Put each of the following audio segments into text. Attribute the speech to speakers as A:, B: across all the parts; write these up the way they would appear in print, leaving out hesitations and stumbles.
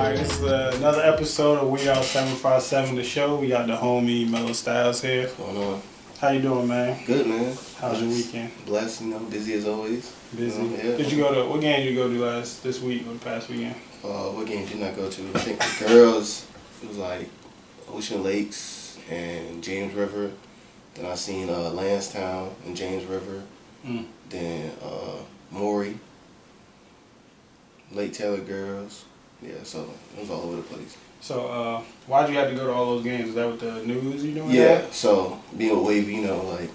A: Alright, this is another episode of We Out 757 the show. We got the homie Mello Styles here.
B: What's going on?
A: How you doing, man?
B: Good, man.
A: How's your weekend?
B: Blessed, busy as always.
A: Busy.
B: Yeah.
A: Did you go to, what game did you go to this week or the past weekend?
B: What game did I go to? I think for girls, it was like Ocean Lakes and James River. Then I seen Lansdowne and James River. Then Maury, Lake Taylor girls. Yeah, so it was all over the place.
A: So, why'd you have to go to all those games? Is that what the news you doing?
B: Yeah,
A: that?
B: so being with Wavy, like,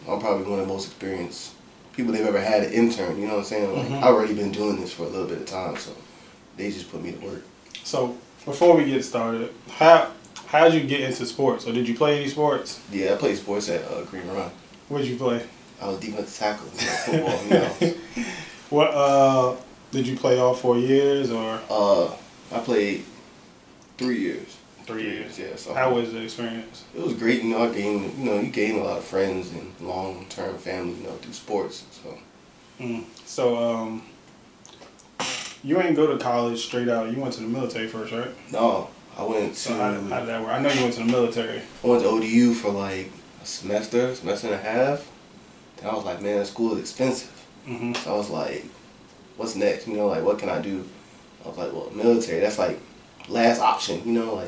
B: I'm probably one of the most experienced people they've ever had an intern, you know what I'm saying? Like, I've already been doing this for a little bit of time, so they just put me to work. So,
A: before we get started, how'd you get into sports? Or did you play any sports?
B: Yeah, I played sports at Green Run.
A: What'd you play?
B: I was defensive tackle, football,
A: What, did you play all 4 years, or?
B: I played 3 years.
A: 3 years.
B: Yeah. So
A: how was the experience?
B: It was great. I gained, you gain a lot of friends and long-term family, through sports. So.
A: So, you ain't go to college straight out. You went to the military first, right?
B: No, I went to.
A: So how did that work? I know you went to the military.
B: I went to ODU for like a semester and a half. Then I was like, man, school is expensive. So I was like, what's next? Like, what can I do? I was like, well, military. That's like last option.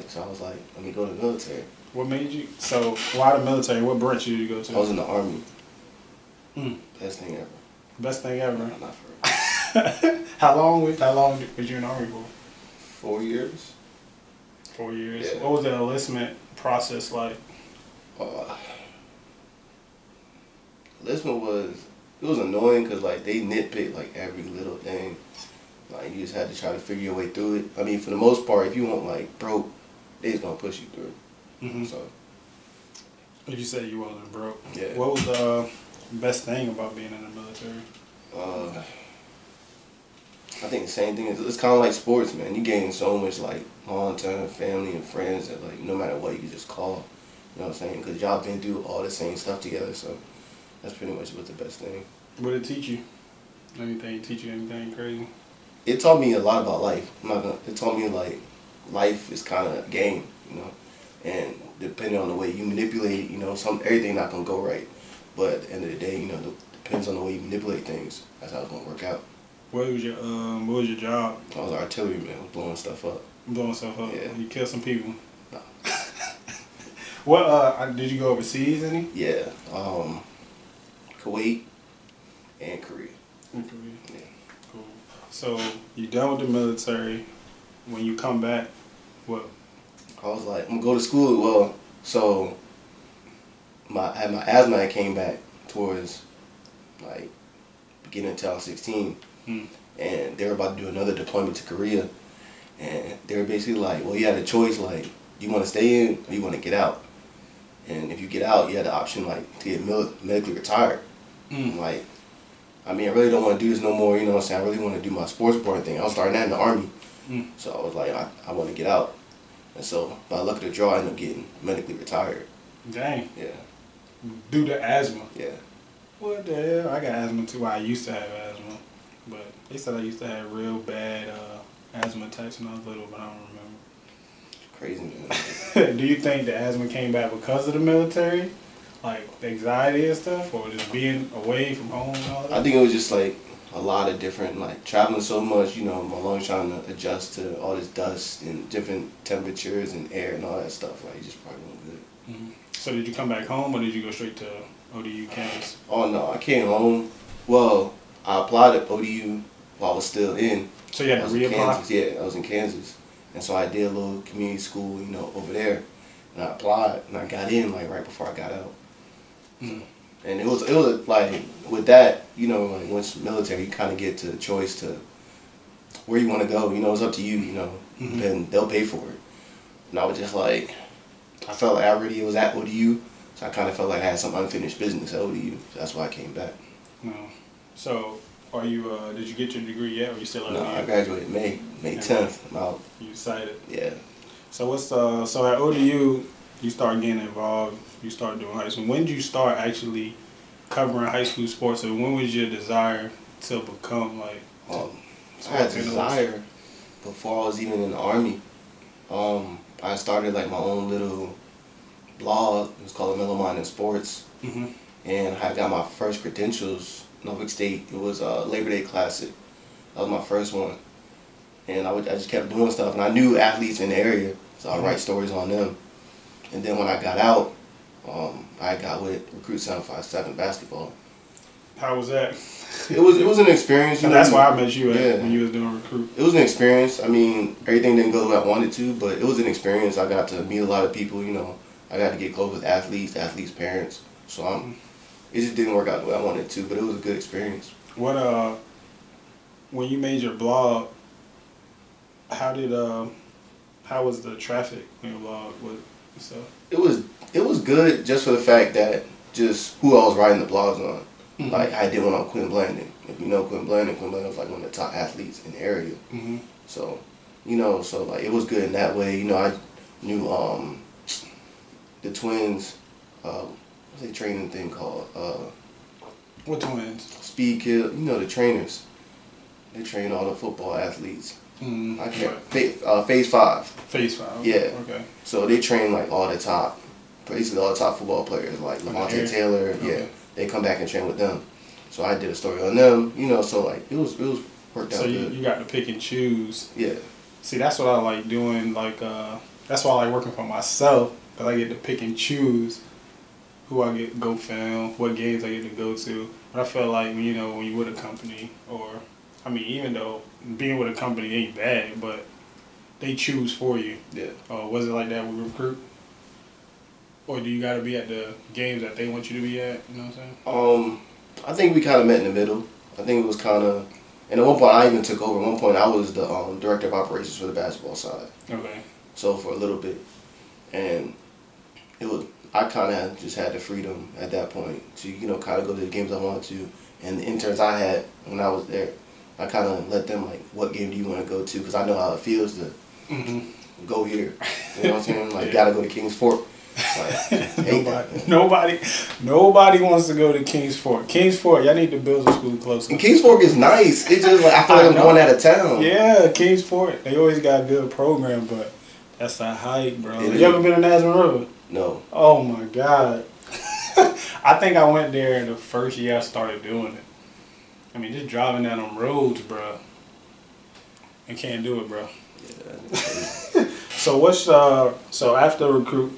B: So I was like, let me go to the military.
A: What made you? So why the military? What branch did you go to?
B: I was in the Army. Best thing ever.
A: Best thing ever.
B: No, not for real.
A: How long was you in the Army for?
B: 4 years.
A: 4 years.
B: Yeah.
A: What was the enlistment process like?
B: Enlistment was annoying because like they nitpick like every little thing. Like you just had to try to figure your way through it. I mean, for the most part, if you want like broke, they just gonna push you through. So.
A: But you said you wasn't broke.
B: Yeah.
A: What was the best thing about being in the military?
B: I think the same thing. It's kind of like sports, man. You gain so much like long-term family and friends that like no matter what you just call. You know what I'm saying? Because y'all been through all the same stuff together, so that's pretty much what's the best thing.
A: What did it teach you? Teach you anything crazy?
B: It taught me a lot about life. It taught me like life is kind of a game, and depending on the way you manipulate it, everything not gonna go right. But at the end of the day, depends on the way you manipulate things. That's how it's gonna work out.
A: What was your job?
B: I was artillery man, blowing stuff up.
A: Blowing stuff up.
B: Yeah.
A: You killed some people.
B: No.
A: What did you go overseas any?
B: Yeah. Kuwait and Korea.
A: In Korea.
B: Yeah.
A: Cool. So you done with the military. When you come back, what?
B: I was like, I'm gonna go to school. Well, so I had my asthma. I came back towards like beginning of 2016, and they were about to do another deployment to Korea, and they were basically like, well, you had a choice, like, you want to stay in or you want to get out, and if you get out, you had the option like to get medically retired. Like, I mean, I really don't want to do this no more. You know what I'm saying? I really want to do my sports board thing. I was starting that in the Army, so I was like, I want to get out. And so, by luck of the draw, I ended up getting medically retired.
A: Dang.
B: Yeah.
A: Due to asthma.
B: Yeah.
A: What the hell? I got asthma too. I used to have asthma, but they said I used to have real bad asthma attacks when I was little, but I don't remember.
B: Crazy, man.
A: Do you think the asthma came back because of the military? Like the anxiety and stuff, or just being away from home and all that?
B: I think it was just like a lot of different, like traveling so much, my lungs trying to adjust to all this dust and different temperatures and air and all that stuff. Like, it just probably wasn't good.
A: So did you come back home, or did you go straight to ODU campus?
B: Oh no, I came home. Well, I applied at ODU while I was still in.
A: So you had to reapply?
B: Yeah, I was in Kansas, and so I did a little community school, over there, and I applied and I got in like right before I got out. And it was like with that, like once military, you kind of get to the choice to where you want to go. It's up to you. And they'll pay for it. And I was just like, I felt like I already was at ODU, so I kind of felt like I had some unfinished business at ODU. So that's why I came back.
A: No. So, are you? Did you get your degree yet, or you still at ODU?
B: No, I graduated May 10th. I'm out.
A: You decided?
B: Yeah.
A: So so at ODU, you start getting involved. You start doing high school. When did you start actually covering high school sports, and when was your desire to become like?
B: I had desire, before I was even in the Army, I started like my own little blog. It was called Mello Sports. And I got my first credentials, Norfolk State. It was a Labor Day Classic. That was my first one. And I just kept doing stuff. And I knew athletes in the area, so I write stories on them. And then when I got out, I got with Recruit 757 basketball.
A: How was that?
B: It was an experience.
A: And that's why I met you when you was doing Recruit.
B: It was an experience. I mean, everything didn't go the way I wanted to, but it was an experience. I got to meet a lot of people. I got to get close with athletes parents. So it just didn't work out the way I wanted to, but it was a good experience.
A: What when you made your blog, how was the traffic on your blog with stuff?
B: It was good just for the fact that just who I was writing the blogs on. Like I did one on Quinn Blandon. If you know Quinn Blandon was like one of the top athletes in the area. So, so like it was good in that way. I knew the twins. What's the training thing called?
A: What twins?
B: Speed Kill. The trainers. They train all the football athletes. I can't. Phase 5.
A: Phase 5.
B: Yeah.
A: Okay.
B: So they train like all the top, basically all the top football players, like Levante Taylor. Okay. Yeah. They come back and train with them. So I did a story on them. So like it was worked out. So
A: you got to pick and choose.
B: Yeah.
A: See, that's what I like doing. Like that's why I like working for myself, because I get to pick and choose who I get to go film, what games I get to go to. But I feel like when you with a company, or I mean, even though being with a company ain't bad, but they choose for you.
B: Yeah.
A: Was it like that with Recruit? Or do you got to be at the games that they want you to be at? You know what I'm saying?
B: I think we kind of met in the middle. I think it was kind of, and at one point I even took over. At one point I was the director of operations for the basketball side.
A: Okay.
B: So for a little bit, and I kind of just had the freedom at that point to kind of go to the games I wanted to, and the interns I had when I was there, I kind of let them like, what game do you want to go to? Because I know how it feels to go here. You know what I'm saying? Like, gotta go to Kings Fork. Like,
A: nobody wants to go to Kings Fork. Kings Fork, y'all need to build a school closer.
B: And Kings Fork is nice. It's just like I feel like I'm going out of town.
A: Yeah, Kings Fork. They always got a good program, but that's a hike, bro. You ever been to Nazareth River?
B: No.
A: Oh my God. I think I went there the first year I started doing it. I mean, just driving down them roads, bro. I can't do it, bro. Yeah. So after Recruit,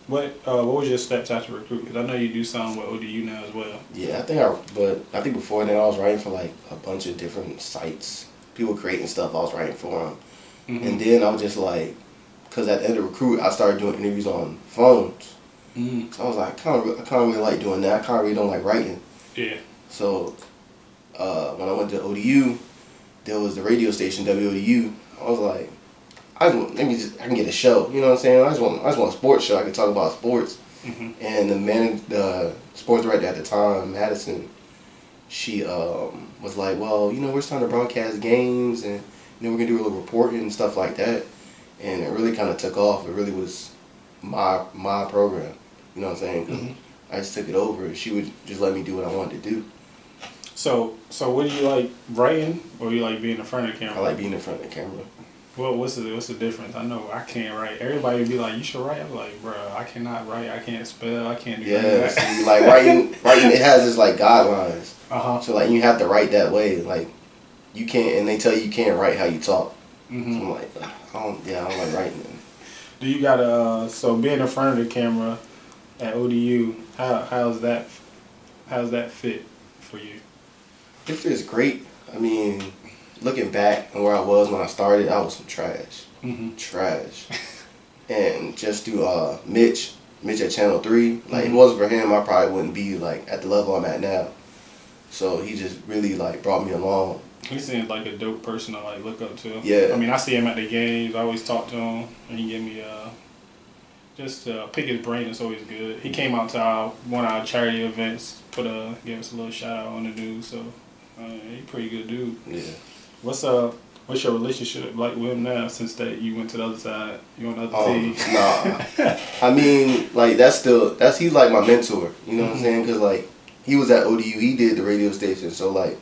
A: what was your steps after Recruit? Because I know you do something with ODU now as well.
B: Yeah, I think before then I was writing for like a bunch of different sites. People creating stuff, I was writing for them. And then I was just like, because at the end of Recruit, I started doing interviews on phones. So I was like, I kind of really like doing that. I kind of really don't like writing.
A: Yeah.
B: So when I went to ODU, there was the radio station WODU. I was like, I can get a show. You know what I'm saying? I just want a sports show. I can talk about sports. And the sports director at the time, Madison, she was like, well, we're starting to broadcast games, and we're gonna do a little reporting and stuff like that. And it really kind of took off. It really was my program. You know what I'm saying? 'Cause I just took it over, and she would just let me do what I wanted to do.
A: So what do you like, writing, or you like being in front of the camera?
B: I like being in front of the camera.
A: Well, what's the difference? I know I can't write. Everybody would be like, you should write. I'm like, bro, I cannot write. I can't spell. I can't do that.
B: See, like writing, it has this like guidelines.
A: So
B: like you have to write that way. Like you can't, and they tell you can't write how you talk. So I'm like, I don't like writing.
A: Do you gotta so being in front of the camera at ODU? How's that fit for you?
B: It feels great. I mean, looking back on where I was when I started, I was some trash. Trash. And just through Mitch at Channel 3, like if it wasn't for him, I probably wouldn't be like at the level I'm at now. So he just really like brought me along.
A: He seems like a dope person to like look up to.
B: Yeah.
A: I mean, I see him at the games. I always talk to him, and he give me just pick his brain. It's always good. He came out to one of our charity events, gave us a little shout out on the news. So he's a pretty good dude.
B: Yeah.
A: What's your relationship like with him now? Since that you went to the other side, you on the other team.
B: Nah. I mean, like he's like my mentor. You know what I'm saying? Because like he was at ODU, he did the radio station. So like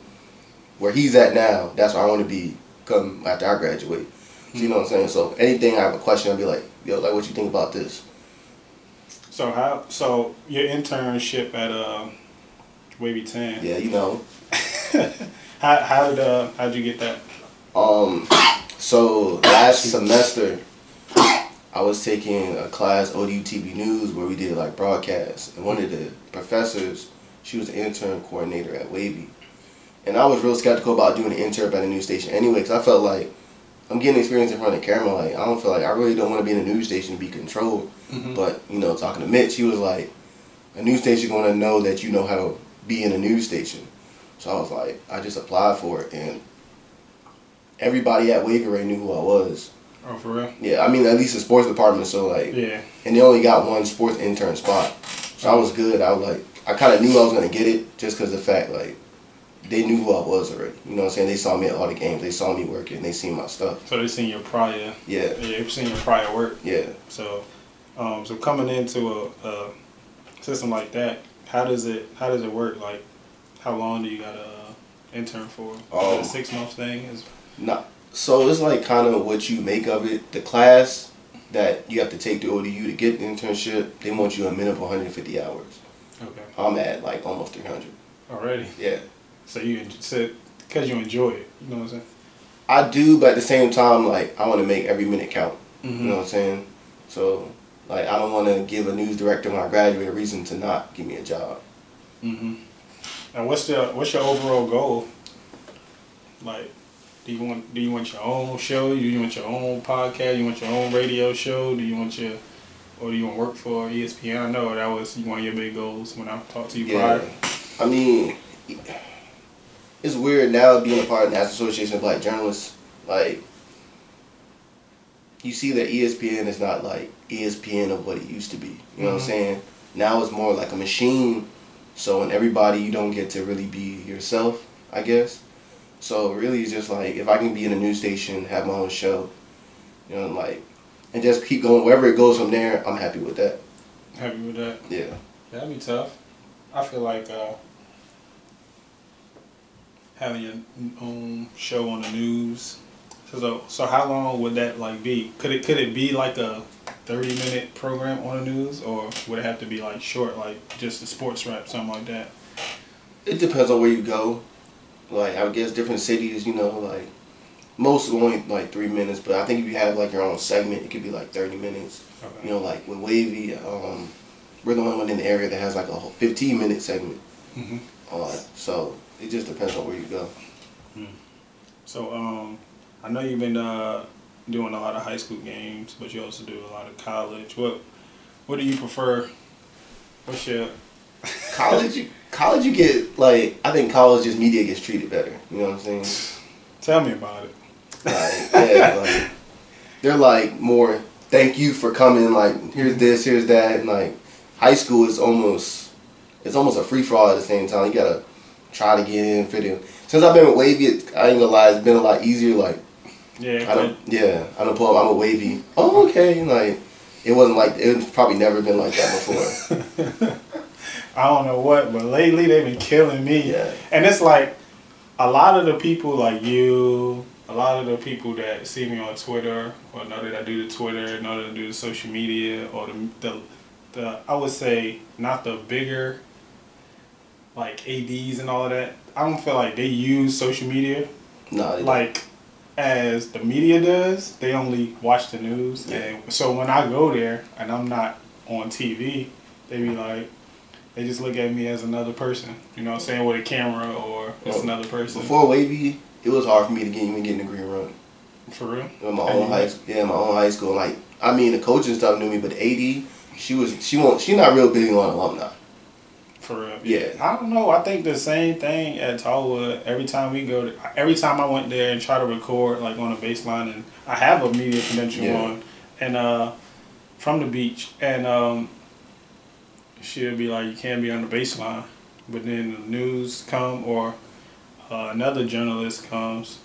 B: where he's at now, that's where I want to be come after I graduate. So, you know what I'm saying? So anything I have a question, I'll be like, yo, like, what you think about this?
A: So your internship at Wavy 10.
B: Yeah, you know.
A: How'd you get that?
B: So last semester, I was taking a class, ODU TV News, where we did like broadcasts. And one of the professors, she was the intern coordinator at Wavy. And I was real skeptical about doing an intern at a news station anyway, because I felt like I'm getting experience in front of the camera. Like, I don't feel like I really don't want to be in a news station to be controlled. But, you know, talking to Mitch, he was like, a news station going to know that you know how to be in a news station. So I was like, I just applied for it. And everybody at Wavy already knew who I was.
A: Oh, for real?
B: Yeah, I mean, at least the sports department. So, like,
A: yeah.
B: And they only got one sports intern spot. So I was good. I was like, I kind of knew I was going to get it just because of the fact, like, they knew who I was already. You know what I'm saying? They saw me at all the games. They saw me working. They seen my stuff.
A: So they seen your prior.
B: Yeah.
A: Yeah, they've seen your prior work.
B: Yeah.
A: So, so coming into a system like that, how does it work? Like, how long do you gotta intern for? Is it a 6 month thing?
B: Nah. So it's like kind of what you make of it. The class that you have to take to ODU to get the internship, they want you a minimum of 150 hours.
A: Okay.
B: I'm at like almost 300.
A: Already?
B: Yeah.
A: So because you enjoy it, you know what I'm saying?
B: I do, but at the same time, like, I want to make every minute count. You know what I'm saying? So, like, I don't want to give a news director when I graduate a reason to not give me a job.
A: And what's your overall goal? Like, do you want your own show? Do you want your own podcast? Do you want your own radio show? Or do you want to work for ESPN? I know that was one of your big goals when I talked to you prior.
B: I mean, it's weird now being a part of the National Association of Black Journalists. Like, you see that ESPN is not like ESPN of what it used to be. You know what I'm saying? Now it's more like a machine. So in everybody, you don't get to really be yourself, I guess. So really, it's just like, if I can be in a news station, have my own show, you know, like, and just keep going wherever it goes from there, I'm happy with that.
A: Happy with that?
B: Yeah.
A: That'd be tough. I feel like having your own show on the news. So how long would that like be? Could it be like a 30-minute program on the news, or would it have to be like short, like just a sports wrap, something like that?
B: It depends on where you go. Like, I guess different cities, you know, like, most are only like 3 minutes, but I think if you have like your own segment, it could be like 30 minutes. Okay. You know, like with Wavy, we're the only one in the area that has like a whole 15-minute segment. So it just depends on where you go.
A: So I know you've been doing a lot of high school games, but you also do a lot of college. What do you prefer? What's your
B: College you get, like, I think college just media gets treated better. You know what I'm saying?
A: Tell me about it.
B: Like, yeah, like, they're like more, thank you for coming, like, here's this, here's that, and like, high school is almost a free-for-all at the same time. You gotta try to get in, fit in. Since I've been with Wavy, I ain't gonna lie, it's been a lot easier, like, I don't pull up, I'm a Wavy, oh, okay, like, it wasn't like, it's probably never been like that before.
A: I don't know what, but lately they've been killing me.
B: Yeah.
A: And it's like, a lot of the people like you, a lot of the people that see me on Twitter, or know that I do the Twitter, know that I do the social media, or the I would say, not the bigger, like ADs and all of that, I don't feel like they use social media.
B: No, they
A: like,
B: don't.
A: As the media does. They only watch the news. Yeah. And so when I go there, and I'm not on TV, they be like, they just look at me as another person, you know what I'm saying, with a camera, or it's another person.
B: Before Wavy, it was hard for me to even get in the green room.
A: For real?
B: In my own high school. Like, I mean, the coaching stuff knew me, but the AD, she's not real big on alumni.
A: For real?
B: Yeah.
A: I don't know. I think the same thing at Tallwood. Every time I went there and try to record, like, on a baseline, and I have a media credential on, and from the beach, and she'll be like, you can't be on the baseline. But then the news come, or another journalist comes,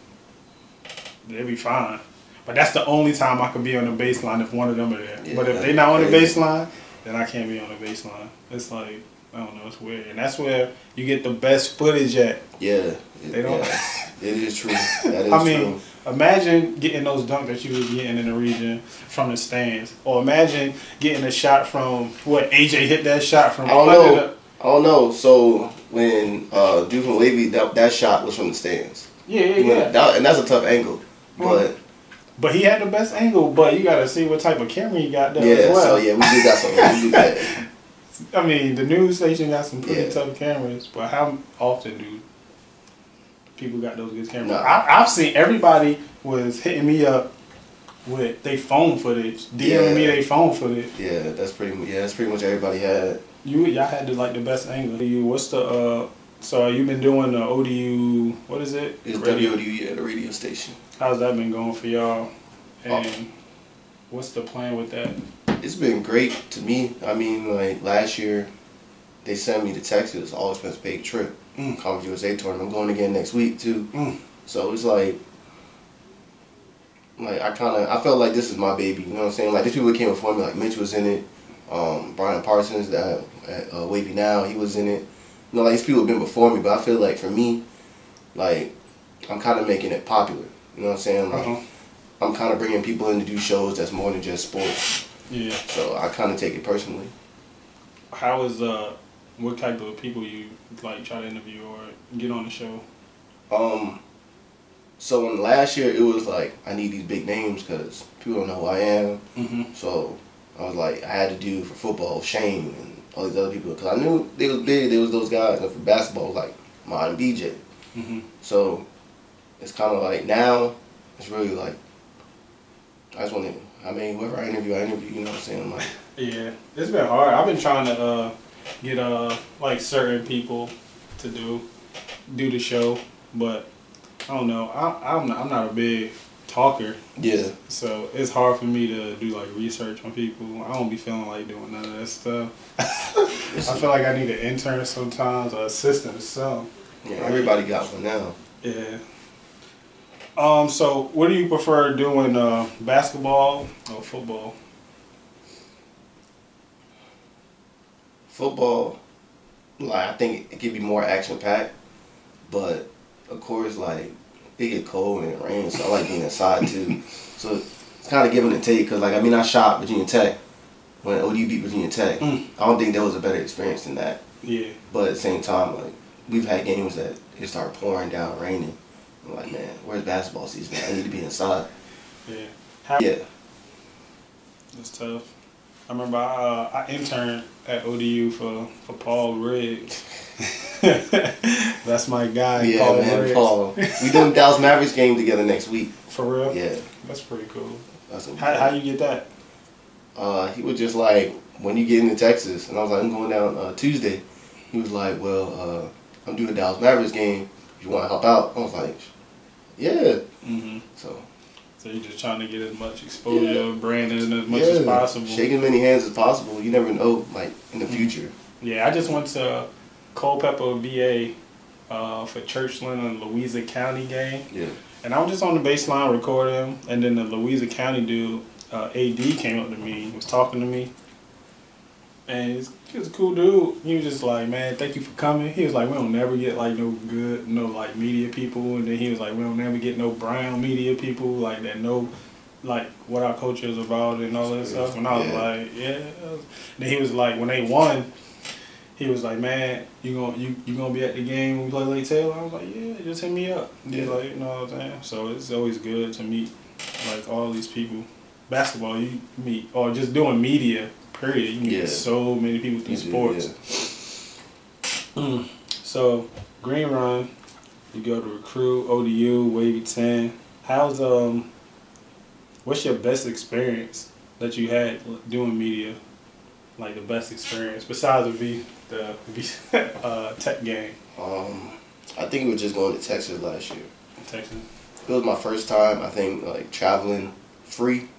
A: they'll be fine. But that's the only time I can be on the baseline if one of them are there. Yeah, but if they're not on the baseline, then I can't be on the baseline. It's like, I don't know. It's weird, and that's where you get the best footage at.
B: Yeah,
A: They don't.
B: Yeah, it is true. That is
A: I mean,
B: true.
A: imagine getting those dunks that you was getting in the region from the stands, or imagine getting a shot from what AJ hit that shot from.
B: I don't know. I don't know. So when dude from Wavy, that shot was from the stands.
A: Yeah.
B: And that's a tough angle,
A: But he had the best angle. But you gotta see what type of camera he got there as
B: yeah.
A: well.
B: So yeah, we do got some. We do that.
A: I mean, the news station got some pretty tough cameras, but how often do people got those good cameras?
B: Nah.
A: I've seen everybody was hitting me up with they phone footage, DMing me they phone footage.
B: Yeah, that's pretty much everybody had.
A: Y'all had the best angle. What's the so you've been doing the ODU, what is it?
B: It's WODU, the radio station.
A: How's that been going for y'all? And what's the plan with that?
B: It's been great to me. I mean, like last year, they sent me to Texas, all expense paid trip, Conference USA tournament. I'm going again next week too. So it's like I felt like this is my baby. You know what I'm saying? Like these people that came before me, like Mitch was in it, Brian Parsons that at Wavy now, he was in it. You know, like these people have been before me, but I feel like for me, like I'm kind of making it popular. You know what I'm saying? Like I'm kind of bringing people in to do shows that's more than just sports.
A: Yeah. So
B: I kind of take it personally.
A: How is what type of people you like try to interview or get on the show?
B: So in last year it was like I need these big names because people don't know who I am. So I was like I had to do for football Shane and all these other people because I knew they was big. There was those guys, and for basketball it was like Mod and BJ. So it's kind of like now it's really like I just want to. I mean, whoever I interview, you know what I'm saying? Like,
A: yeah, it's been hard. I've been trying to get like certain people to do the show, but I don't know. I'm not a big talker.
B: Yeah.
A: So it's hard for me to do like research on people. I don't be feeling like doing none of that stuff. I feel like I need an intern sometimes or assistant or something.
B: Yeah, everybody got one now.
A: Yeah. So what do you prefer doing, basketball or football?
B: Football, like I think it could be more action packed, but of course like it get cold and it rains, so I like being inside too. So it's kind of give and take because like I mean I shot Virginia Tech when ODU beat Virginia Tech. I don't think there was a better experience than that.
A: Yeah.
B: But at the same time, like we've had games that it started pouring down, raining. I'm like, man, where's basketball season? I need to be inside.
A: Yeah.
B: Yeah.
A: It's tough. I remember I interned at ODU for Paul Riggs. That's my guy,
B: yeah,
A: Paul
B: man,
A: Riggs.
B: Paul. We doing Dallas Mavericks game together next week.
A: For real?
B: Yeah.
A: That's pretty cool.
B: That's
A: how you get that?
B: He was just like, when you get into Texas, and I was like, I'm going down Tuesday. He was like, well, I'm doing a Dallas Mavericks game. If you want to help out, I was like, yeah. So
A: you're just trying to get as much exposure, branding as much as possible.
B: Shake as many hands as possible. You never know, like, in the future.
A: Yeah, I just went to Culpeper, VA for Churchland and Louisa County game.
B: Yeah. And
A: I was just on the baseline recording, and then the Louisa County dude, AD, came up to me, was talking to me. And he was a cool dude. He was just like, man, thank you for coming. He was like, we don't never get like no like media people. And then he was like, we don't never get no brown media people like that know like what our culture is about and all that stuff. And I was like, yeah. Then he was like, when they won, he was like, man, you gonna be at the game when we play Lake Taylor? I was like, yeah, just hit me up. He's like, you know what I'm saying? So it's always good to meet like all these people. Basketball, you meet, or just doing media. Period. You meet so many people through sports. So, Green Run, you go to recruit, ODU, Wavy 10. How's what's your best experience that you had doing media? Like the best experience besides the tech game.
B: I think we were just going to Texas last year.
A: Texas.
B: It was my first time. I think like traveling free,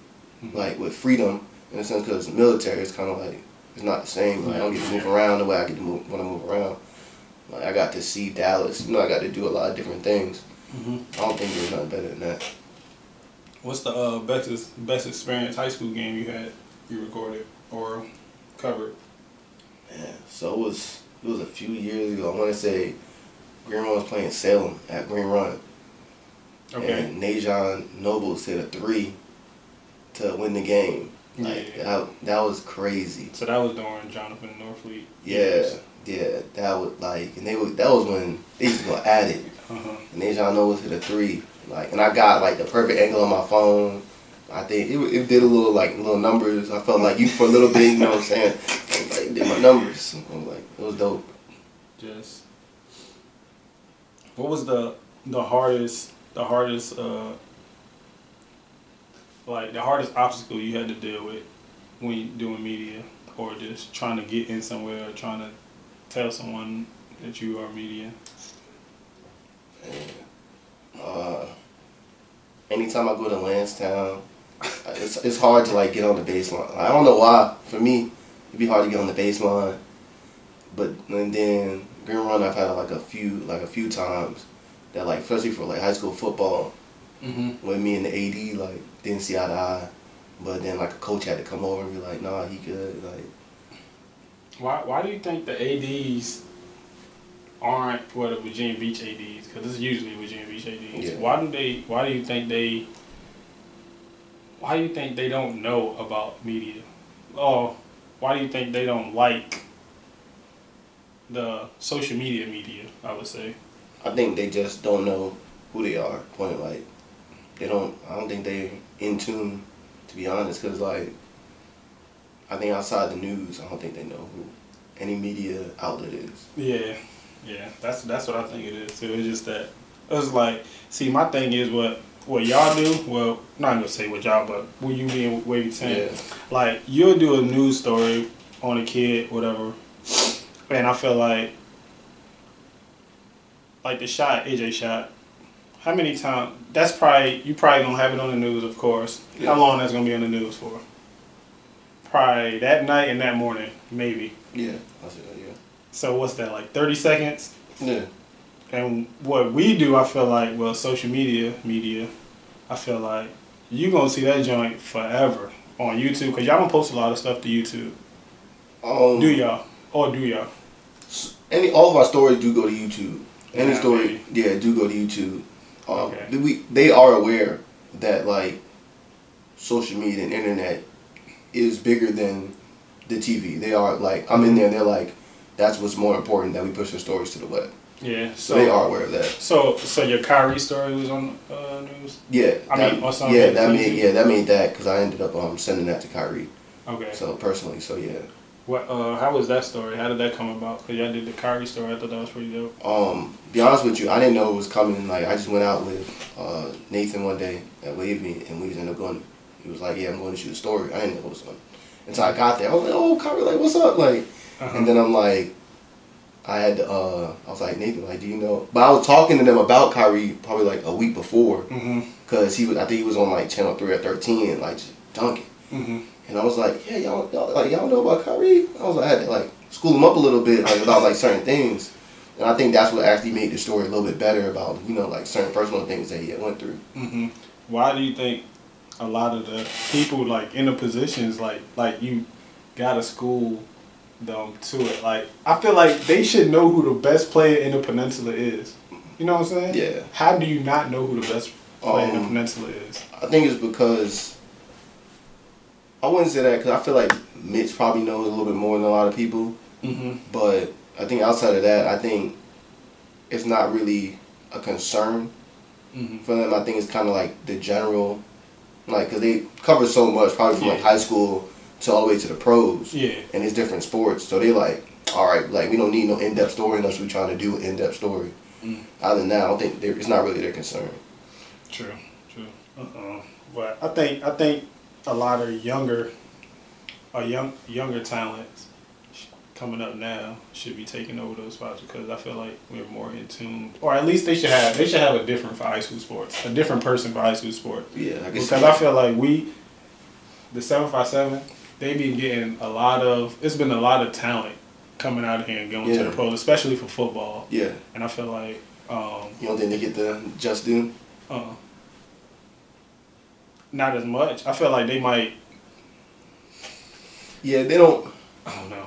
B: like with freedom. In a sense, because the military is kind of like, it's not the same. Like, I don't get to move around the way I get to move when I move around. Like, I got to see Dallas. You know, I got to do a lot of different things. I don't think there's nothing better than that.
A: What's the best experience high school game you recorded or covered?
B: Yeah, so it was it was a few years ago. I want to say Green Run was playing Salem at Green Run.
A: Okay.
B: And Najon Nobles hit a 3 to win the game. Like that was crazy.
A: So that was during Jonathan Norfleet.
B: Yeah, that was like, and that was when they used to go at it. And Najon Nobles hit a 3, like, and I got like the perfect angle on my phone. I think it did a little numbers. I felt like you for a little bit, you know what I'm saying? Like did my numbers. I'm like, it was dope.
A: Just what was the hardest like the hardest obstacle you had to deal with when you doing media, or just trying to get in somewhere, or trying to tell someone that you are media?
B: Anytime I go to Lansdowne, it's hard to like get on the baseline. I don't know why. For me, it'd be hard to get on the baseline. But and then Green Run, I've had like a few times that, like, especially for like high school football, when me and the AD like didn't see eye to eye. But then like a coach had to come over and be like, nah, he good. Like,
A: why do you think the ADs aren't the Virginia Beach ADs? Because this is usually Virginia Beach ADs.
B: Yeah.
A: Why do you think they don't know about media? Oh, why do you think they don't like the social media, I would say?
B: I think they just don't know who they are. Point like, I don't think they're in tune, to be honest. Cause like, I think outside the news, I don't think they know who any media outlet is.
A: Yeah, that's what I think it is. So it's just that it was like, see, my thing is what y'all do. Well, not gonna say what y'all, but what you mean Wavy 10.
B: Yeah.
A: Like, you'll do a news story on a kid, whatever, and I feel like the shot AJ shot. How many times? You probably gonna have it on the news, of course.
B: Yeah.
A: How long that's gonna be on the news for? Probably that night and that morning, maybe.
B: Yeah, I see that. Yeah.
A: So what's that, like 30 seconds?
B: Yeah.
A: And what we do, I feel like, well, social media, I feel like you gonna see that joint forever on YouTube, because y'all don't post a lot of stuff to YouTube. Do y'all? Or do y'all?
B: All of our stories do go to YouTube. Any
A: Yeah,
B: story,
A: maybe.
B: do go to YouTube.
A: Okay.
B: They are aware that like social media and internet is bigger than the TV. They are like, I'm in there, and they're like, that's what's more important, that we push our stories to the web.
A: Yeah.
B: So they are aware of that.
A: So your Kyrie story was on news?
B: Yeah. That made that, because I ended up sending that to Kyrie.
A: Okay.
B: So personally, so yeah.
A: What? How was that story? How did that come about? Because y'all did the Kyrie story. I thought that was pretty dope.
B: Be honest with you, I didn't know it was coming. Like, I just went out with Nathan one day at Wavy, and we just ended up going. He was like, "Yeah, I'm going to shoot a story." I didn't know it was on. Until I got there, I was like, "Oh, Kyrie, like, what's up?" Like, and then I'm like, I was like, Nathan, like, do you know? But I was talking to them about Kyrie probably like a week before, because I think he was on like Channel 3 or 13, like just dunking. And I was like, yeah, y'all know about Kyrie? I was like, I had to like school him up a little bit, like, about like certain things. And I think that's what actually made the story a little bit better about, like certain personal things that he had went through.
A: Why do you think a lot of the people like in the positions like you gotta school them to it? Like, I feel like they should know who the best player in the peninsula is. You know what I'm saying?
B: Yeah.
A: How do you not know who the best player in the peninsula is?
B: I think it's because, I wouldn't say that, because I feel like Mitch probably knows a little bit more than a lot of people. But I think outside of that, I think it's not really a concern for them. I think it's kind of like the general, like, because they cover so much, probably from like high school to all the way to the pros. Yeah. And it's different sports. So they like, all right, like, we don't need no in-depth story unless we're trying to do an in-depth story. Other than that, I don't think it's not really their concern.
A: True. But I think a lot of younger talents coming up now should be taking over those spots, because I feel like we're more in tune, or at least they should have a different for high school sports, a different person for high school sports. Yeah, I guess, because I feel like the 757, they be getting it's been a lot of talent coming out of here and going to the pros, especially for football. Yeah. And I feel like
B: you don't think they get the just due?
A: Not as much. I feel like they might.
B: Yeah, they don't.
A: I don't know.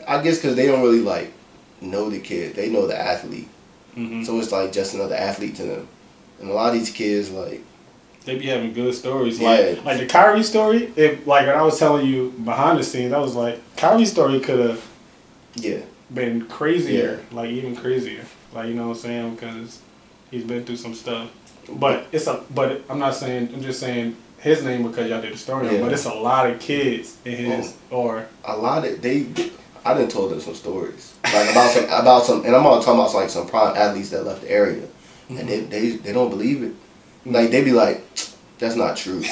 B: I guess because they don't really like know the kid. They know the athlete. So it's like just another athlete to them. And a lot of these kids, like,
A: they be having good stories.
B: Yeah.
A: Like the Kyrie story, like when I was telling you behind the scenes, I was like, Kyrie's story could have been crazier, like even crazier. Like, you know what I'm saying? Because he's been through some stuff. But I'm not saying, I'm just saying his name because y'all did the story on, but it's a lot of kids in his, or
B: a lot of I done told them some stories like about some, and I'm not talking about like some prime athletes that left the area, and they don't believe it. Like they be like, that's not true.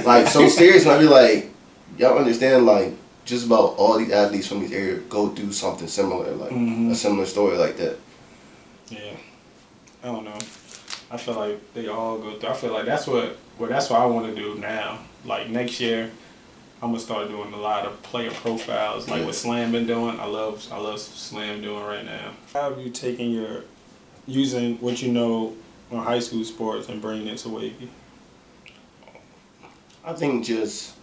B: Like so serious, and I be like, y'all understand? Like just about all these athletes from these areas go through something similar, like a similar story like that.
A: Yeah, I don't know. I feel like they all go through. I feel like that's what I want to do now. Like next year, I'm gonna start doing a lot of player profiles, like what Slam been doing. I love Slam doing right now. How have you taken using what you know on high school sports and bringing it to Wavy?
B: I think just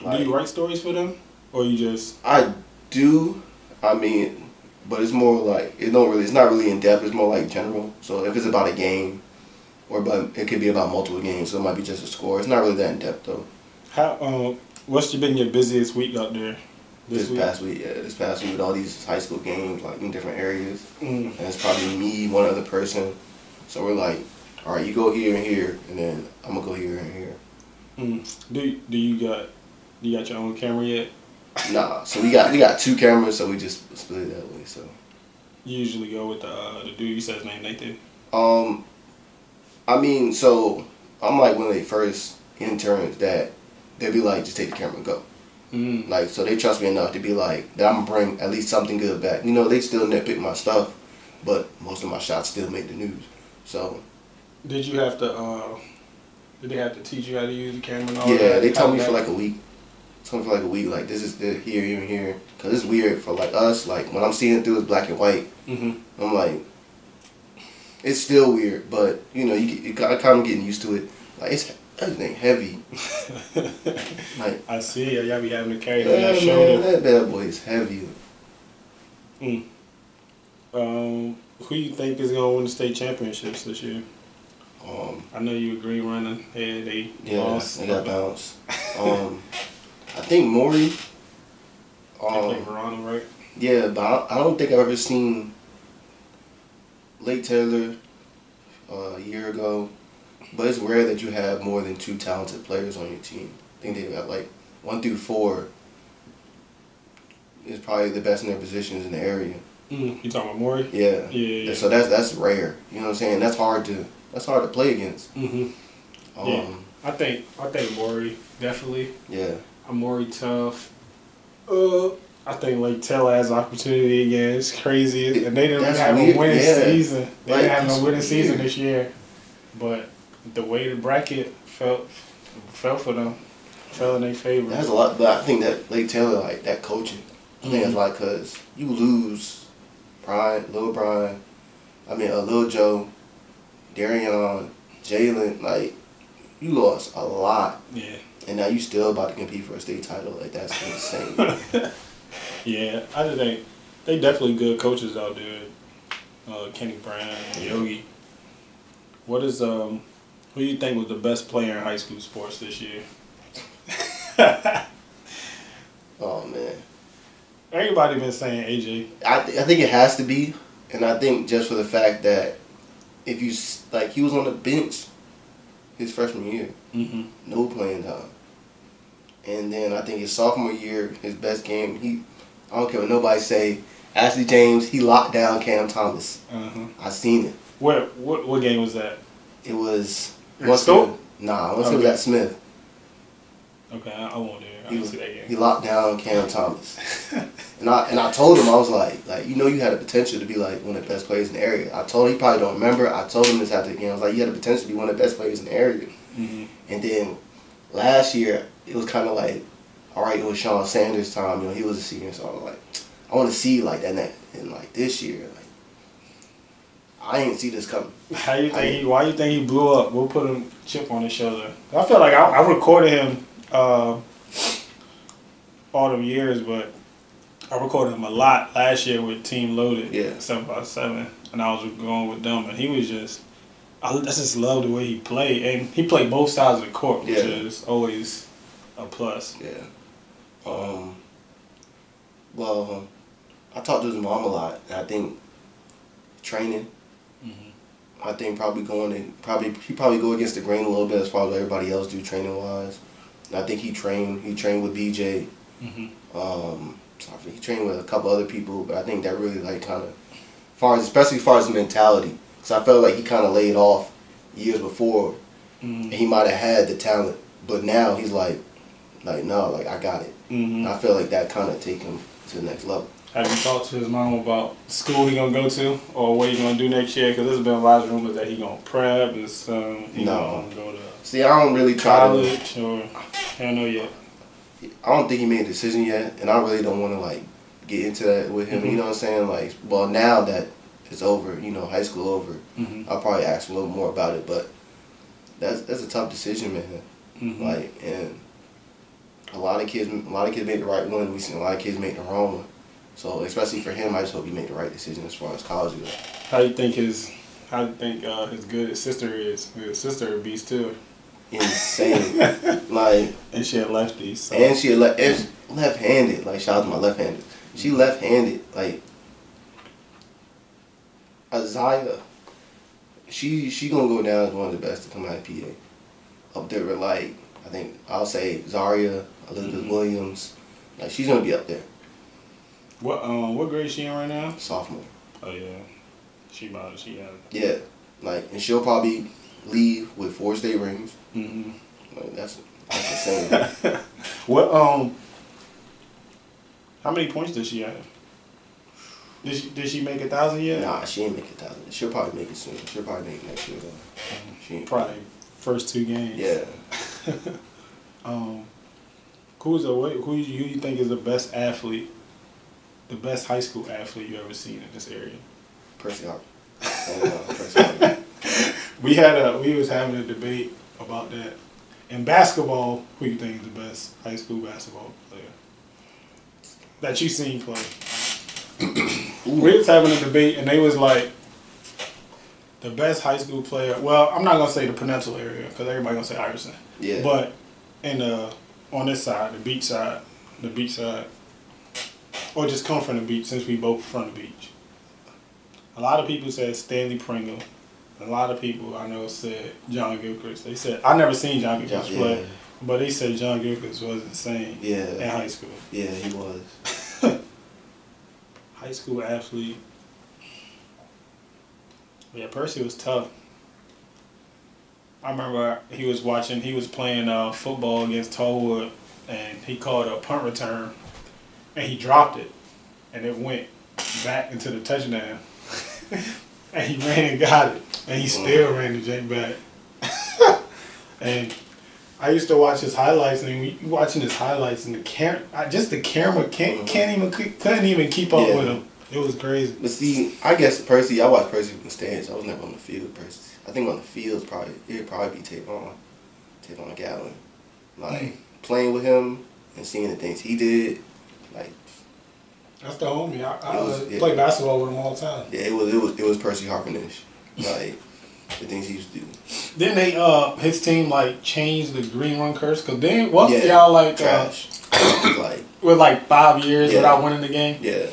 B: like,
A: do you write stories for them, or you just?
B: I do. I mean, but it's more like it's not really in depth. It's more like general. So if it's about a game, it could be about multiple games. So it might be just a score. It's not really that in depth though.
A: How what's been your busiest week out there?
B: This past week with all these high school games, like in different areas, and it's probably me, one other person. So we're like, all right, you go here and here, and then I'm gonna go here and here.
A: Do you got your own camera yet?
B: Nah, so we got 2 cameras, so we just split it that way. So
A: you usually go with the dude. You said his name Nathan.
B: I mean, so I'm like one of the first interns that they'd be like, just take the camera and go. Like, so they trust me enough to be like, that I'm gonna bring at least something good back. You know, they still nitpick my stuff, but most of my shots still make the news. So.
A: Did you have to, did they have to teach you how to use the camera and all
B: that? Yeah, they told me
A: that?
B: for like a week. Like, this is the here and here. Because it's weird for like us, like when I'm seeing it through it's black and white, I'm like, it's still weird, but you know, you kind of getting used to it. Like, it's everything heavy. Like,
A: I see. Y'all be having to carry it on your shoulder.
B: Man, that bad boy is heavy.
A: Who you think is gonna win the state championships this year? I know you agree running. They lost.
B: They got bounced. I think Maury.
A: They play Verona, right?
B: Yeah, but I don't think I've ever seen Lake Taylor a year ago. But it's rare that you have more than 2 talented players on your team. I think they've got like 1 through 4 is probably the best in their positions in the area.
A: You talking about Maury?
B: Yeah.
A: Yeah.
B: So that's rare. You know what I'm saying? That's hard to play against.
A: Yeah. I think Maury definitely.
B: Yeah.
A: I'm Maury tough. I think Lake Taylor has opportunity again. It's crazy, and they didn't have a winning season. They didn't have no winning season this year, but the way the bracket fell for them, fell in their favor.
B: That's a lot, but I think that Lake Taylor, like that coaching, I think that's a lot because you lose Lil Joe, Darion, Jalen, like you lost a lot.
A: Yeah.
B: And now you still about to compete for a state title. Like that's insane.
A: Yeah, I just think they definitely good coaches out there. Kenny Brown, Yogi. What is who do you think was the best player in high school sports this year?
B: Oh man.
A: Everybody been saying AJ.
B: I think it has to be, and I think just for the fact that if you like, he was on the bench his freshman year, no playing time, and then I think his sophomore year, his best game, I don't care what nobody say, Ashley James, he locked down Cam Thomas. I seen it.
A: What game was that?
B: It was
A: once it
B: was at Smith.
A: Okay, I won't do it. I didn't see that game.
B: He locked down Cam Thomas. And I told him, I was like, you know, you had the potential to be like one of the best players in the area. I told him, he probably don't remember. I told him this after the game. I was like, you had the potential to be one of the best players in the area. And then last year, it was kind of like, all right, it was Sean Sanders' time. You know, he was a senior, so I was like, I want to see like that. And like this year, like, I ain't see this coming.
A: Why you think he blew up? We'll put a chip on his shoulder. I feel like I recorded him all them years, but I recorded him a lot last year with Team Loaded,
B: Yeah.
A: 7x7, and I was going with them, and he was just, I just love the way he played, and he played both sides of the court, which is always a plus.
B: Yeah. Well, I talked to his mom a lot, and I think training. I think probably he probably go against the grain a little bit as far as everybody else do training wise. And I think he trained with BJ. He trained with a couple other people, but I think that really like kind of, especially as far as mentality, because I felt like he kind of laid off years before, and he might have had the talent, but now he's like no, like I got it. And I feel like that kind of take him to the next level.
A: Have you talked to his mom about school he gonna go to or what he gonna do next year? Because there's been a lot of rumors that he gonna prep and he gonna go to
B: See, I don't really
A: college or I don't know yet.
B: I don't think he made a decision yet, and I really don't want to like get into that with him. You know what I'm saying? Like, well, now that it's over, high school over, I'll probably ask him a little more about it. But that's a tough decision, man. Like, and a lot of kids made the right one. We seen a lot of kids make the wrong one. So especially for him, I just hope he made the right decision as far as college goes.
A: How do you think his good sister is? His sister a beast too.
B: Insane. Like,
A: and she had lefties. So.
B: And she left-handed. Like, shout out to my left-handed. She left-handed. Like, Isaiah, she gonna go down as one of the best to come out of PA. Up there with, like, I think I'll say Zaria, Elizabeth Williams. Like, she's gonna be up there.
A: What grade is she in right now?
B: Sophomore.
A: Oh yeah, she got it.
B: Yeah, like, and she'll probably leave with 4 state rings. Like, that's insane.
A: How many points does she have? Did she make 1,000 yet?
B: Nah, she ain't make 1,000. She'll probably make it soon. She'll probably make it next year though. She ain't
A: probably first 2 games.
B: Yeah.
A: Who you think is the best athlete? The best high school athlete you ever seen in this area?
B: Percy Harper. Percy Harper.
A: We was having a debate about that. In basketball, who you think is the best high school basketball player that you seen play? We was having a debate, and they was like, the best high school player. Well, I'm not gonna say the Peninsula area because everybody gonna say Iverson.
B: Yeah.
A: But on this side, the beach side, or just come from the beach since we both from the beach. A lot of people said Stanley Pringle. A lot of people I know said John Gilchrist. They said I never seen John Gilchrist play, but they said John Gilchrist was insane. In high school.
B: Yeah, he was.
A: High school athlete. Yeah, Percy was tough. I remember he was playing football against Tollwood, and he called a punt return, and he dropped it, and it went back into the touchdown. And he ran and got it, and he still ran the jank back. And I used to watch his highlights, and watching his highlights, and the camera couldn't even keep up with him. It was crazy.
B: But see, I guess Percy, I watched Percy from the stands. I was never on the field with Percy. I think on the field it'd probably be Tavon Gallon. Like, playing with him and seeing the things he did, like.
A: That's the homie. I play basketball with him all the time.
B: Yeah, it was Percy Harpenish. Like, the things he used to do.
A: Then his team like changed the green run curse, cause then y'all like
B: trash.
A: with like 5 years without winning the game.
B: Yeah,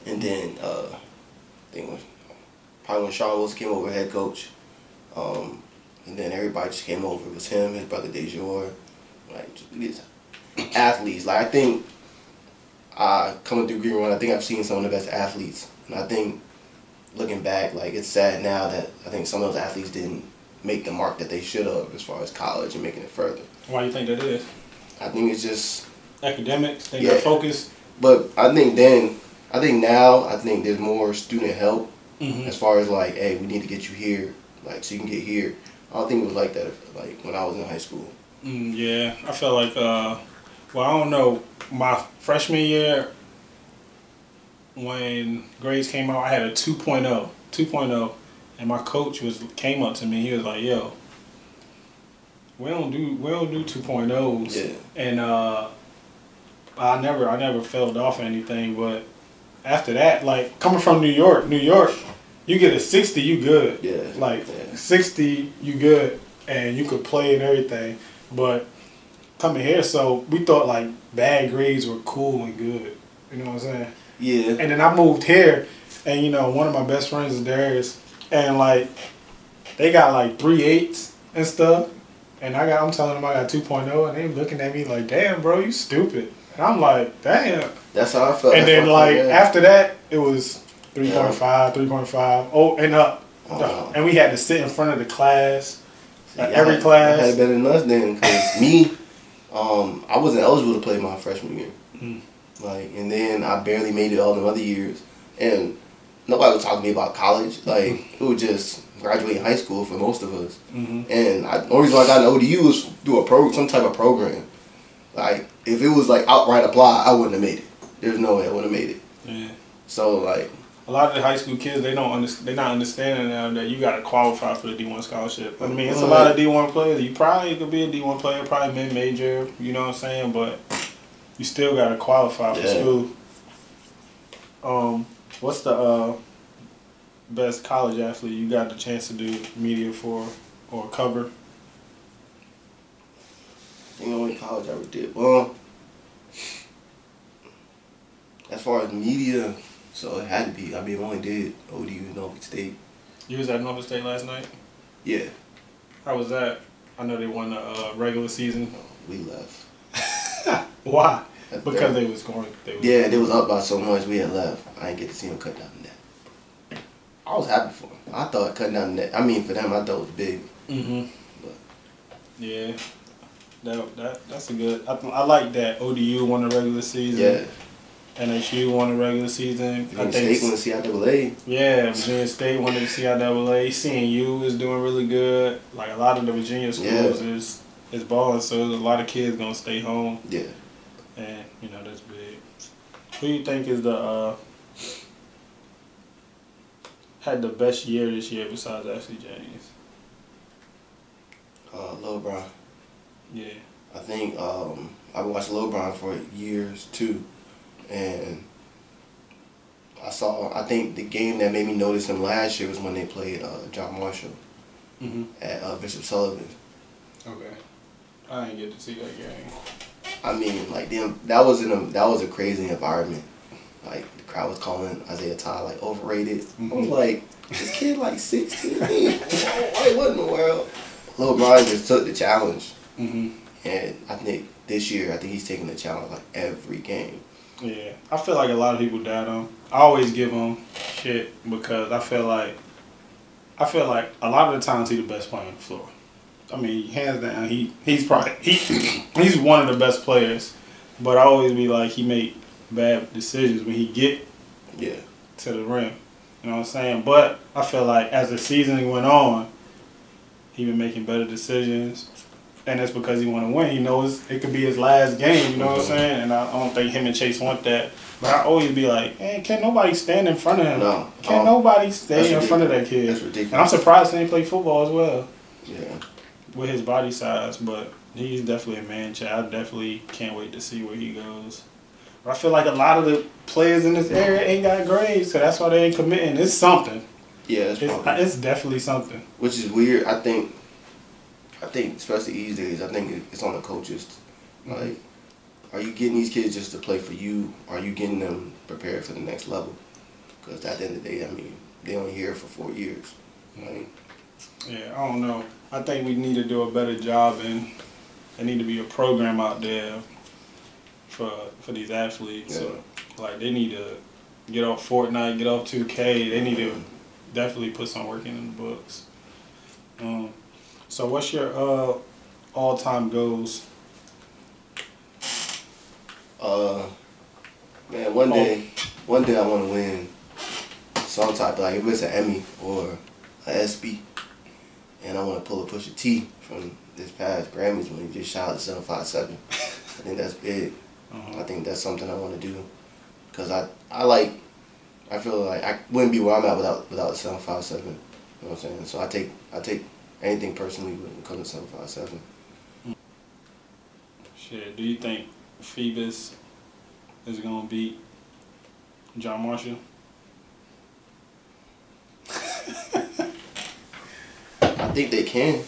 B: and then I think probably when Sean Wilson came over head coach, and then everybody just came over. It was him, his brother Dejor, like just these athletes. Like, I think coming through Green Run, I think I've seen some of the best athletes, and I think looking back, like, it's sad now that I think some of those athletes didn't make the mark that they should have as far as college and making it further.
A: Why do you think that is?
B: I think it's just
A: academics. They got focused.
B: But I think now there's more student help as far as like, hey, we need to get you here, like, so you can get here. I don't think it was like that like when I was in high school.
A: Yeah, I felt like I don't know, my freshman year when grades came out, I had a 2.0, and my coach came up to me. He was like, "Yo, we don't do 2.0s."
B: Yeah.
A: And I I never fell off anything, but after that, like coming from New York, you get a 60, you good.
B: Yeah.
A: Like 60, you good, and you could play and everything. But coming here, so we thought like bad grades were cool and good. You know what I'm saying?
B: Yeah.
A: And then I moved here, and you know, one of my best friends is Darius, and like they got like 3.8s and stuff, and I'm telling them I got 2.0, and they looking at me like, damn, bro, you stupid. And I'm like, damn.
B: That's how I felt.
A: And then like after that, it was 3.5, 3.5, oh, and up. And we had to sit in front of the class, like every class.
B: I had it better than us then, because me, I wasn't eligible to play my freshman year. Like, and then I barely made it all the other years, and nobody was talking to me about college. Like, it was just graduating high school for most of us. And the only reason I got an ODU was through some type of program. Like, if it was like outright apply, I wouldn't have made it. There's no way I would have made it.
A: Yeah.
B: So like,
A: a lot of the high school kids, they're not understanding now that you got to qualify for the D1 scholarship. I mean, it's a lot of D1 players. You probably could be a D1 player, probably mid-major. You know what I'm saying? But you still got to qualify for school. What's the best college athlete you got the chance to do media for or cover?
B: I think the only college I ever did. Well, as far as media, so it had to be. I mean, I only did ODU and Norfolk State. You
A: was at Norfolk State last night?
B: Yeah.
A: How was that? I know they won the regular season.
B: We left.
A: Why? Because they was
B: up by so much. We had left. I didn't get to see them cut down the net. I was happy for them. I thought cutting down the net. I mean, for them, I thought it was big. But
A: yeah, that's a good. I like that ODU won the regular season.
B: Yeah.
A: NSU won the regular season.
B: Virginia State won the CIAA.
A: Yeah, Virginia State won the CIAA. CNU is doing really good. Like a lot of the Virginia schools is balling, so there's a lot of kids gonna stay home.
B: Yeah.
A: And you know that's big. Who do you think is the had the best year this year besides Ashley James?
B: Lil Bron.
A: Yeah.
B: I think I've watched Lil Bron for years too. And I think the game that made me notice him last year was when they played John Marshall at Bishop Sullivan.
A: Okay. I didn't get to see that game.
B: I mean, like that was a crazy environment. Like the crowd was calling Isaiah Todd like overrated. I was like, this kid like 16. What in the world? Lil Bron just took the challenge. And I think this year, he's taking the challenge like every game.
A: Yeah, I feel like a lot of people doubt him. I always give him shit because I feel like a lot of the times he's the best player on the floor. I mean, hands down, he's probably he's one of the best players. But I always be like, he make bad decisions when he get to the rim. You know what I'm saying? But I feel like as the season went on, he been making better decisions. And that's because he want to win. He knows it could be his last game, you know what I'm saying? And I don't think him and Chase want that. But I always be like, man, can't nobody stand in front of him.
B: No.
A: Can't nobody stay in front of that kid.
B: That's ridiculous.
A: And I'm surprised he didn't play football as well.
B: Yeah.
A: With his body size. But he's definitely a man child. I definitely can't wait to see where he goes. But I feel like a lot of the players in this area ain't got grades, so that's why they ain't committing. It's something.
B: Yeah,
A: it's definitely something.
B: Which is weird. I think especially these days, I think it's on the coaches. Like, are you getting these kids just to play for you? Or are you getting them prepared for the next level? Because at the end of the day, I mean, they only here for 4 years. Like,
A: yeah, I don't know. I think we need to do a better job, and there need to be a program out there for these athletes.
B: Yeah.
A: So, like, they need to get off Fortnite, get off 2K. They need to definitely put some work in the books. So what's your all-time goals?
B: Man, one day I want to win some type of, like, if it's an Emmy or an ESPY, and I want to pull a Pusha T from this past Grammys when he just shot at 757. I think that's big. I think that's something I want to do, because I feel like I wouldn't be where I'm at without 757. You know what I'm saying? So I take anything personally when it comes to 757.
A: Shit, do you think Phoebus is gonna beat John Marshall?
B: I think they can.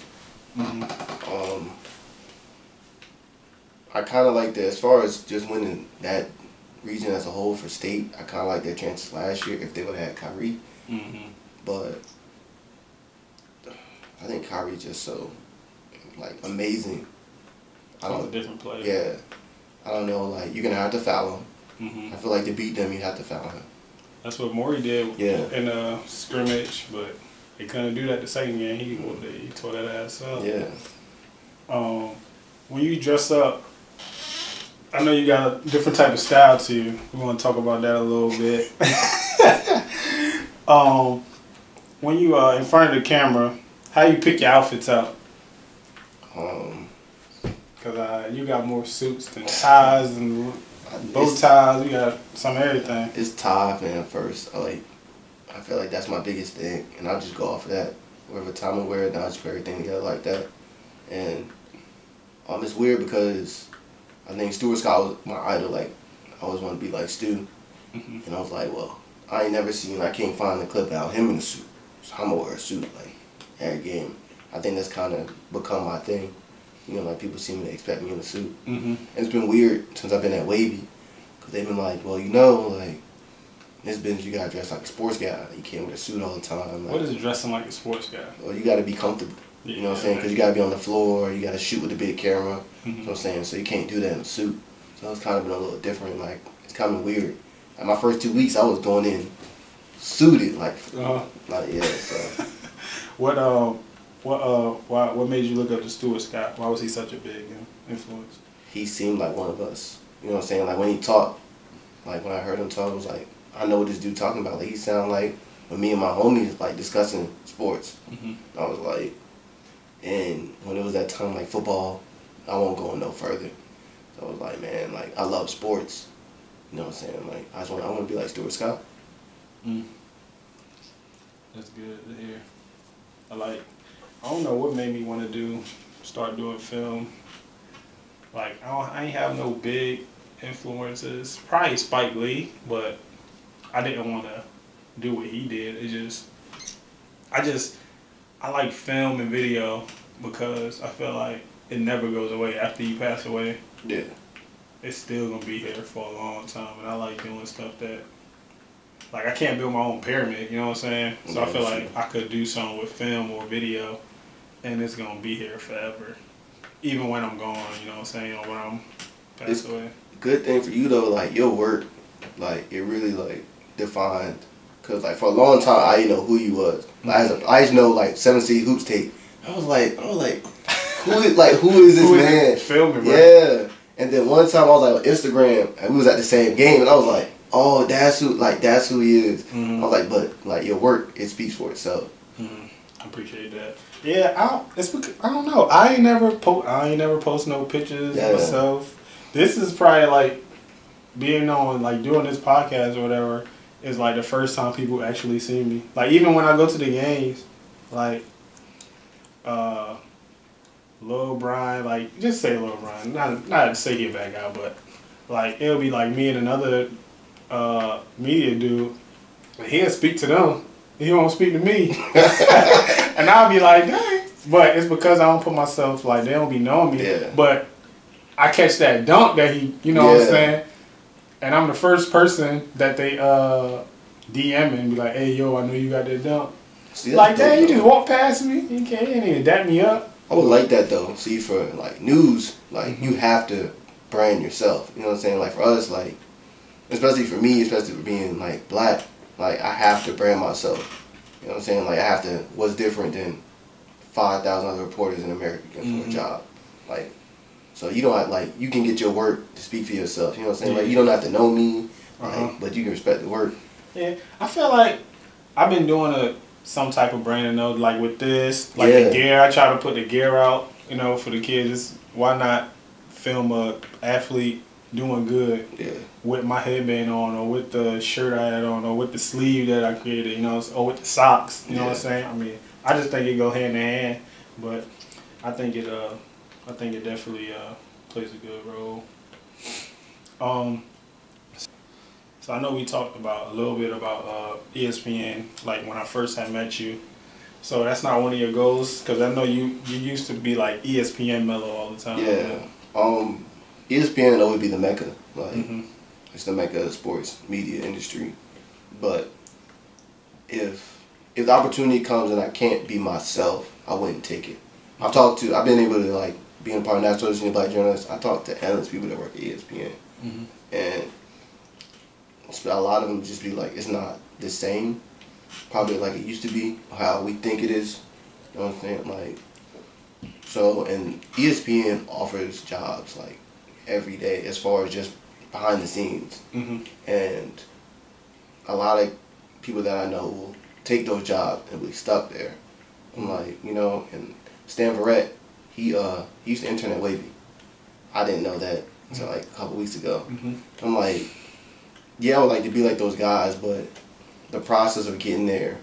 B: I kind of like that as far as just winning that region as a whole for state. I kind of like their chances last year if they would have had Kyrie. But I think Kyrie's just so like amazing.
A: He's a different player.
B: Yeah, I don't know. Like you're gonna have to foul him. I feel like to beat them, you have to foul him.
A: That's what Morey did
B: Yeah.
A: in a scrimmage, but he couldn't do that the second game. He tore that ass up.
B: Yeah.
A: When you dress up, I know you got a different type of style to you. We want to talk about that a little bit. When you are in front of the camera, how you pick your outfits out? Cause you got more suits than ties and bow ties. You got some of everything.
B: It's tie, man. First, I feel like that's my biggest thing, and I just go off of that. Whatever time I wear it, and I just put everything together like that. And it's weird because I think Stuart Scott was my idol. Like I always wanted to be like Stu, and I was like, well, I ain't never seen. I can't find the clip out him in a suit, so I'm gonna wear a suit like every game. I think that's kind of become my thing. You know, like people seem to expect me in a suit. And it's been weird since I've been at Wavy, because they've been like, well, you know, like in this business you gotta dress like a sports guy. You can't wear a suit all the time. Like,
A: what is dressing like a sports guy?
B: Well, you gotta be comfortable. You know what I'm saying? Because you gotta be on the floor. You gotta shoot with a big camera. You know what I'm saying? So you can't do that in a suit. So it's kind of been a little different. Like it's kind of weird. Like my first 2 weeks, I was going in suited. Like yeah. So
A: what made you look up to Stuart Scott? Why was he such a big influence?
B: He seemed like one of us. You know what I'm saying? Like when he talked, like when I heard him talk, I was like, I know what this dude talking about. Like he sounded like when me and my homies like discussing sports. I was like, and when it was that time like football, I won't go no further. So I was like, man, like I love sports. You know what I'm saying? Like I want to be like Stuart Scott.
A: That's good to hear. I don't know what made me want to start doing film. Like I ain't have no big influences. Probably Spike Lee, but I didn't want to do what he did. I like film and video because I feel like it never goes away after you pass away.
B: Yeah.
A: It's still gonna be here for a long time, and I like doing stuff that, like I can't build my own pyramid, you know what I'm saying? So I feel like I could do something with film or video, and it's gonna be here forever, even when I'm gone, you know what I'm saying, or when I'm passed away.
B: Good thing for you though, like your work, like it really like defined, cause like for a long time I didn't know who you was. Like, I just know like 7C Hoops tape. I was like, who is this man?
A: Filming, bro.
B: Yeah. And then one time I was like on Instagram and we was at the same game and I was like, oh, that's who he is. I was like, but like your work, it speaks for itself.
A: I appreciate that. Yeah, I don't know. I ain't never post no pictures of myself. This is probably like being on like doing this podcast or whatever is like the first time people actually see me. Like even when I go to the games, like Lil Brian, like just say Lil Brian, not to say he a bad guy, but like it'll be like me and another media dude. He'll speak to them. He won't speak to me, and I'll be like, dang. But it's because I don't put myself like they don't be knowing me.
B: Yeah.
A: But I catch that dunk that he, you know what I'm saying, and I'm the first person that they DM and be like, hey yo, I know you got that dunk. See, like dang, you just walk past me. You ain't even dap me up.
B: I would like that though. See, for like news, like you have to brand yourself. You know what I'm saying? Like for us, like especially for me, especially for being like black, like I have to brand myself. You know what I'm saying? Like I have to. What's different than 5,000 other reporters in America getting for a job? Like, so you don't have, like you can get your work to speak for yourself. You know what I'm saying? Like you don't have to know me, like, but you can respect the work. Yeah,
A: I feel like I've been doing some type of branding though, like with this, like the gear. I try to put the gear out, you know, for the kids. Why not film a athlete doing good with my headband on, or with the shirt I had on, or with the sleeve that I created, you know, or with the socks. You know what I'm saying? I mean, I just think it go hand in hand, but I think it definitely plays a good role. So I know we talked about a little bit about ESPN, like when I first had met you. So that's not one of your goals, because I know you used to be like ESPN Mello all the time.
B: Yeah. ESPN always be the mecca. Like it's the mecca of the sports media industry. But if the opportunity comes and I can't be myself, I wouldn't take it. I've been able to like being a part of National Association of Black Journalists. I talked to endless people that work at ESPN, and a lot of them just be like, it's not the same, probably like it used to be, how we think it is. You know what I'm saying? Like, so, and ESPN offers jobs like every day as far as just behind the scenes, and a lot of people that I know will take those jobs and be stuck there. I'm like, you know, and Stan Verrett, he used to intern at Wavy. I didn't know that until like a couple weeks ago. I'm like, yeah, I would like to be like those guys, but the process of getting there,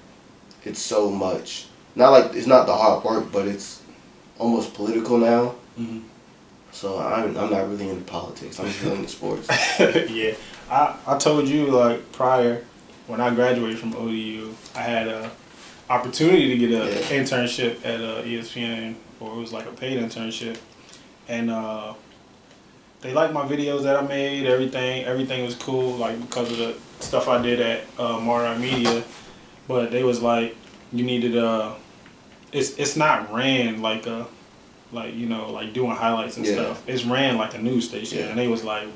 B: it's so much. Not like, it's not the hard work, but it's almost political now. So I'm not really into politics. I'm just really into sports.
A: Yeah, I told you like prior, when I graduated from ODU, I had a opportunity to get an internship at ESPN, or it was like a paid internship, and they liked my videos that I made. Everything was cool, like because of the stuff I did at Modern Media. But they was like, you needed it's not ran like a, like, you know, like doing highlights and stuff. It's ran like a news station, and they was like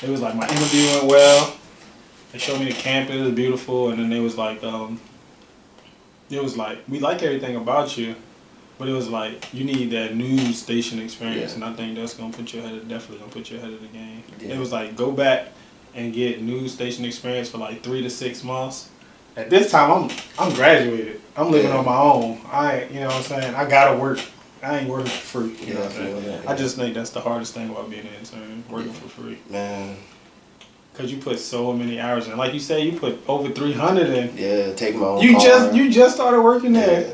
A: my interview went well. They showed me the campus, it was beautiful, and then they was like, we like everything about you, but it was like, you need that news station experience, and I think that's definitely gonna put you ahead of the game. It was like, go back and get news station experience for like 3 to 6 months. At this time, I'm graduated. I'm living on my own. You know what I'm saying? I gotta work. I ain't working for free. You know what I'm saying? I just think that's the hardest thing about being an intern, working for free.
B: Man.
A: Cause you put so many hours in. Like you said, you put over 300 in.
B: Yeah, take my own
A: car. You just started working there.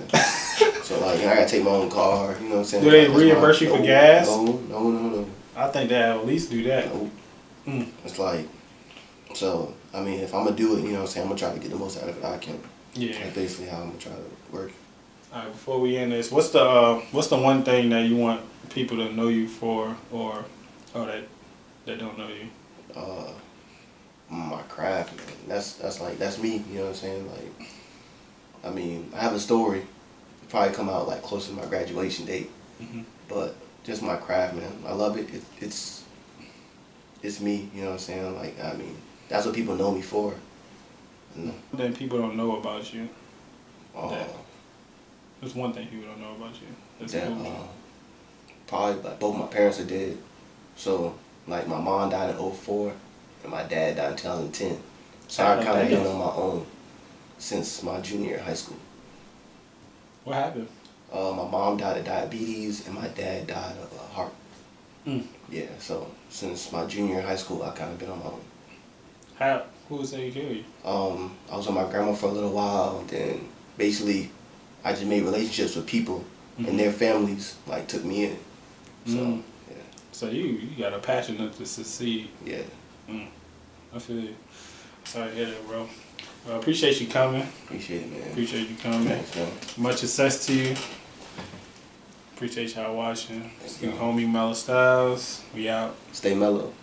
B: So like, I gotta take my own car. You know what I'm saying?
A: Do they reimburse you for gas?
B: No.
A: I think they at least do that.
B: Nope. It's like, so I mean, if I'm gonna do it, you know what I'm saying, I'm gonna try to get the most out of it I can. Yeah. That's basically how I'm gonna try to work.
A: All right. Before we end this, what's the one thing that you want people to know you for, or that don't know you?
B: My craft, man. That's me, you know what I'm saying? Like, I mean, I have a story. It'll probably come out like close to my graduation date. But just my craft, man. I love it. It's me, you know what I'm saying? Like, I mean, that's what people know me for.
A: Then people don't know about you. There's one thing people don't know about you.
B: Probably like both my parents are dead. So like my mom died in 2004. And my dad died in 2010. So I kind of been on my own since my junior year of high school.
A: What happened?
B: My mom died of diabetes and my dad died of a heart. Yeah, so since my junior year of high school, I kind of been on my own.
A: Who was taking care of you?
B: I was with my grandma for a little while. Then basically, I just made relationships with people, and their families like took me in. So yeah.
A: So you got a passion to succeed.
B: Yeah.
A: I feel you. Sorry to hear that, bro. Well, appreciate you coming.
B: Appreciate it, man.
A: Appreciate you coming.
B: Thanks, man.
A: Much success to you. Appreciate y'all watching. It's your homie Mello Styles. We out.
B: Stay mellow.